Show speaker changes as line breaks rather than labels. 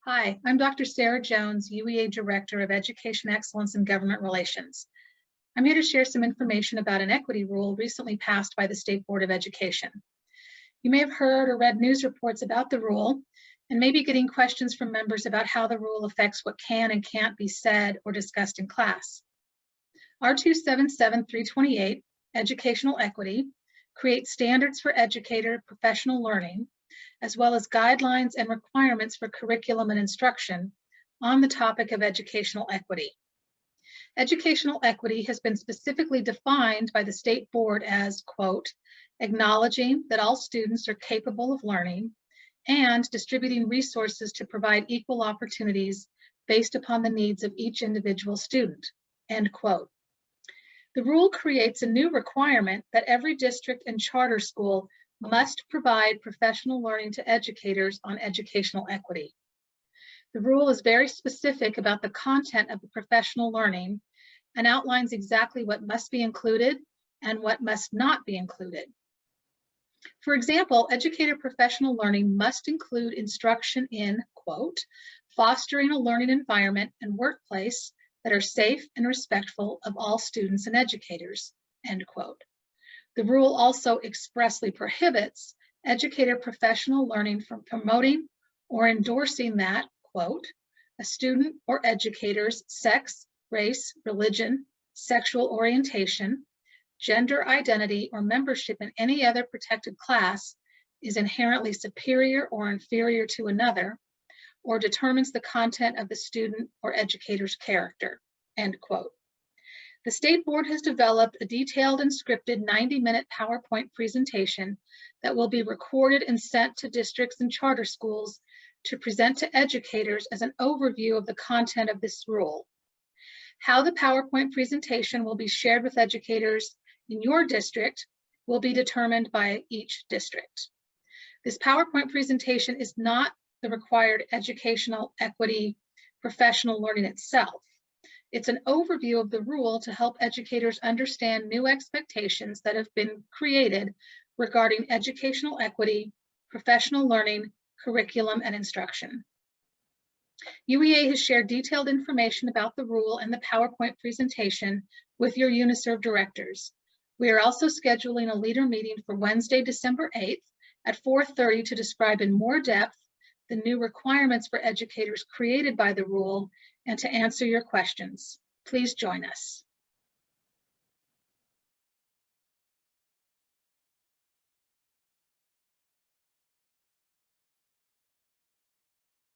Hi, I'm Dr. Sara Jones, UEA Director of Education Excellence and Government Relations. I'm here to share some information about an equity rule recently passed by the State Board of Education. You may have heard or read news reports about the rule and may be getting questions from members about how the rule affects what can and can't be said or discussed in class. R277-328, Educational Equity, creates standards for educator professional learning, as well as guidelines and requirements for curriculum and instruction on the topic of educational equity. Educational equity has been specifically defined by the State Board as, quote, acknowledging that all students are capable of learning and distributing resources to provide equal opportunities based upon the needs of each individual student, end quote. The rule creates a new requirement that every district and charter school must provide professional learning to educators on educational equity. The rule is very specific about the content of the professional learning and outlines exactly what must be included and what must not be included. For example, educator professional learning must include instruction in, quote, fostering a learning environment and workplace that are safe and respectful of all students and educators, end quote. The rule also expressly prohibits educator professional learning from promoting or endorsing that, quote, a student or educator's sex, race, religion, sexual orientation, gender identity, or membership in any other protected class is inherently superior or inferior to another, or determines the content of the student or educator's character, end quote. The State Board has developed a detailed and scripted 90-minute PowerPoint presentation that will be recorded and sent to districts and charter schools to present to educators as an overview of the content of this rule. How the PowerPoint presentation will be shared with educators in your district will be determined by each district. This PowerPoint presentation is not the required educational equity professional learning itself. It's an overview of the rule to help educators understand new expectations that have been created regarding educational equity, professional learning, curriculum, and instruction. UEA has shared detailed information about the rule and the PowerPoint presentation with your UNISERV directors. We are also scheduling a leader meeting for Wednesday, December 8th at 4:30 to describe in more depth the new requirements for educators created by the rule and to answer your questions. Please join us.